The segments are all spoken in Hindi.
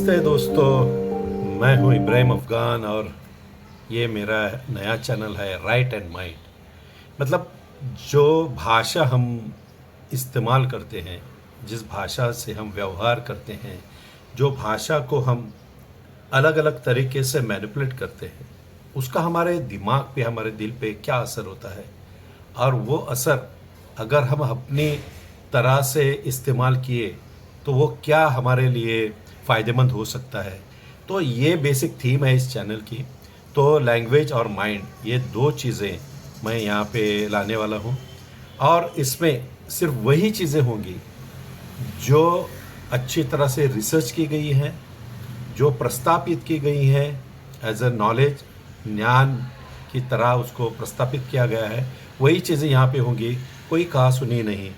नमस्ते दोस्तों, मैं हूं इब्राहिम अफ़गान और ये मेरा नया चैनल है राइट एंड माइंड। मतलब जो भाषा हम इस्तेमाल करते हैं, जिस भाषा से हम व्यवहार करते हैं, जो भाषा को हम अलग अलग तरीके से मैनिपुलेट करते हैं, उसका हमारे दिमाग पे, हमारे दिल पे क्या असर होता है। और वो असर अगर हम अपनी तरह से इस्तेमाल किए तो वो क्या हमारे लिए फ़ायदेमंद हो सकता है। तो ये बेसिक थीम है इस चैनल की। तो लैंग्वेज और माइंड, ये दो चीज़ें मैं यहाँ पे लाने वाला हूँ। और इसमें सिर्फ वही चीज़ें होंगी जो अच्छी तरह से रिसर्च की गई हैं, जो प्रस्तापित की गई हैं एज अ नॉलेज, ज्ञान की तरह उसको प्रस्तापित किया गया है। वही चीज़ें यहाँ पे होंगी, कोई कहा सुनी नहीं।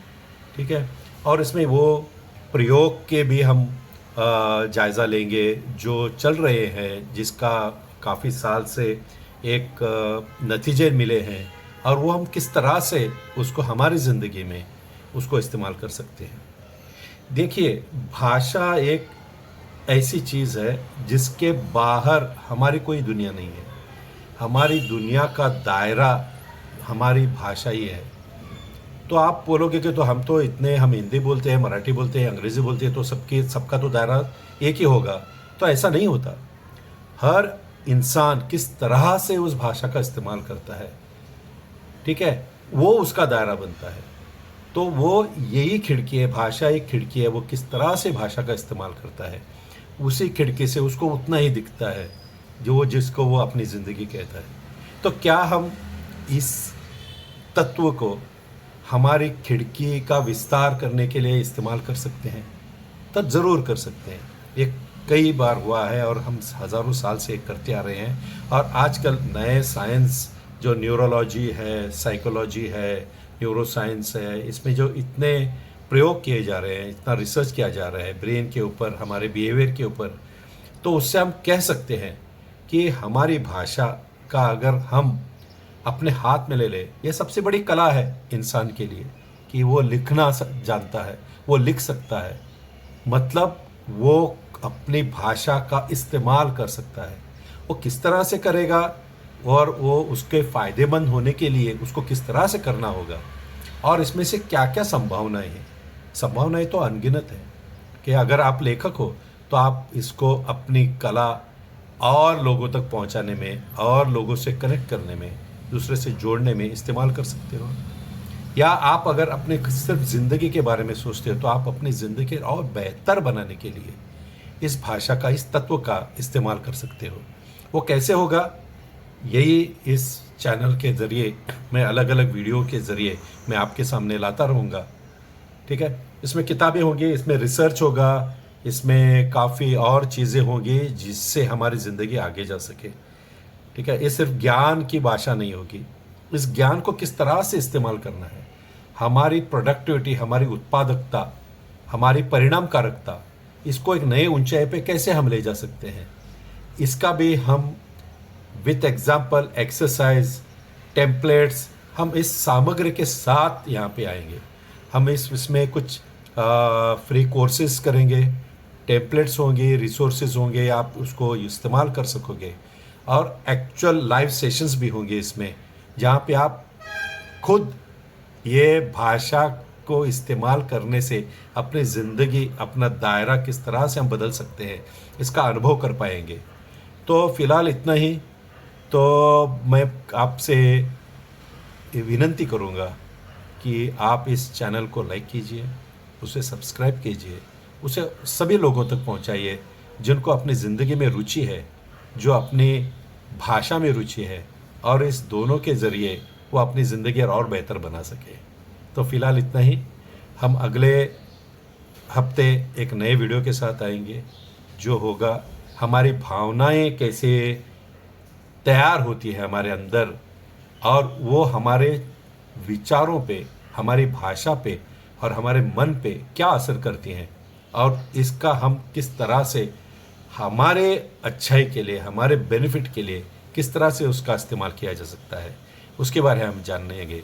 ठीक है। और इसमें वो प्रयोग के भी हम जायज़ा लेंगे जो चल रहे हैं, जिसका काफ़ी साल से एक नतीजे मिले हैं, और वो हम किस तरह से उसको हमारी ज़िंदगी में उसको इस्तेमाल कर सकते हैं। देखिए, भाषा एक ऐसी चीज़ है जिसके बाहर हमारी कोई दुनिया नहीं है। हमारी दुनिया का दायरा हमारी भाषा ही है। तो आप बोलोगे कि तो हम हिंदी बोलते हैं, मराठी बोलते हैं, अंग्रेज़ी बोलते हैं, तो सबका तो दायरा एक ही होगा। तो ऐसा नहीं होता। हर इंसान किस तरह से उस भाषा का इस्तेमाल करता है, ठीक है, वो उसका दायरा बनता है। तो वो यही खिड़की है, भाषा एक खिड़की है। वो किस तरह से भाषा का इस्तेमाल करता है, उसी खिड़की से उसको उतना ही दिखता है जो जिसको वो अपनी ज़िंदगी कहता है। तो क्या हम इस तत्व को हमारी खिड़की का विस्तार करने के लिए इस्तेमाल कर सकते हैं? तब ज़रूर कर सकते हैं। ये कई बार हुआ है और हम हज़ारों साल से करते आ रहे हैं। और आजकल नए साइंस जो न्यूरोलॉजी है, साइकोलॉजी है, न्यूरोसाइंस है, इसमें जो इतने प्रयोग किए जा रहे हैं, इतना रिसर्च किया जा रहा है ब्रेन के ऊपर, हमारे बिहेवियर के ऊपर, तो उससे हम कह सकते हैं कि हमारी भाषा का अगर हम अपने हाथ में ले ले, ये सबसे बड़ी कला है इंसान के लिए कि वो लिखना जानता है, वो लिख सकता है। मतलब वो अपनी भाषा का इस्तेमाल कर सकता है। वो किस तरह से करेगा और वो उसके फ़ायदेमंद होने के लिए उसको किस तरह से करना होगा, और इसमें से क्या क्या संभावनाएं हैं। संभावनाएं तो अनगिनत हैं कि अगर आप लेखक हो तो आप इसको अपनी कला और लोगों तक पहुंचाने में, और लोगों से कनेक्ट करने में, दूसरे से जोड़ने में इस्तेमाल कर सकते हो। या आप अगर अपने सिर्फ ज़िंदगी के बारे में सोचते हो तो आप अपनी ज़िंदगी और बेहतर बनाने के लिए इस भाषा का, इस तत्व का इस्तेमाल कर सकते हो। वो कैसे होगा, यही इस चैनल के ज़रिए, मैं अलग अलग वीडियो के ज़रिए मैं आपके सामने लाता रहूँगा। ठीक है। इसमें किताबें होंगी, इसमें रिसर्च होगा, इसमें काफ़ी और चीज़ें होंगी जिससे हमारी ज़िंदगी आगे जा सके। ठीक है। ये सिर्फ ज्ञान की भाषा नहीं होगी। इस ज्ञान को किस तरह से इस्तेमाल करना है, हमारी प्रोडक्टिविटी, हमारी उत्पादकता, हमारी परिणामकारकता, इसको एक नए ऊंचाई पे कैसे हम ले जा सकते हैं, इसका भी हम विथ एग्जाम्पल, एक्सरसाइज, टेम्पलेट्स, हम इस सामग्री के साथ यहाँ पे आएंगे। हम इसमें कुछ फ्री कोर्सेज करेंगे, टेम्पलेट्स होंगे, रिसोर्सेज होंगे, आप उसको इस्तेमाल कर सकोगे। और एक्चुअल लाइव सेशंस भी होंगे इसमें, जहाँ पे आप खुद ये भाषा को इस्तेमाल करने से अपनी ज़िंदगी, अपना दायरा किस तरह से हम बदल सकते हैं, इसका अनुभव कर पाएंगे। तो फ़िलहाल इतना ही। तो मैं आपसे विनंती करूँगा कि आप इस चैनल को लाइक कीजिए, उसे सब्सक्राइब कीजिए, उसे सभी लोगों तक पहुंचाइए जिनको अपनी ज़िंदगी में रुचि है, जो अपनी भाषा में रुचि है, और इस दोनों के ज़रिए वो अपनी ज़िंदगी और बेहतर बना सके। तो फ़िलहाल इतना ही। हम अगले हफ्ते एक नए वीडियो के साथ आएंगे, जो होगा हमारी भावनाएं कैसे तैयार होती है हमारे अंदर, और वो हमारे विचारों पे, हमारी भाषा पे और हमारे मन पे क्या असर करती हैं, और इसका हम किस तरह से हमारे अच्छाई के लिए, हमारे बेनिफिट के लिए किस तरह से उसका इस्तेमाल किया जा सकता है, उसके बारे में हम जानेंगे।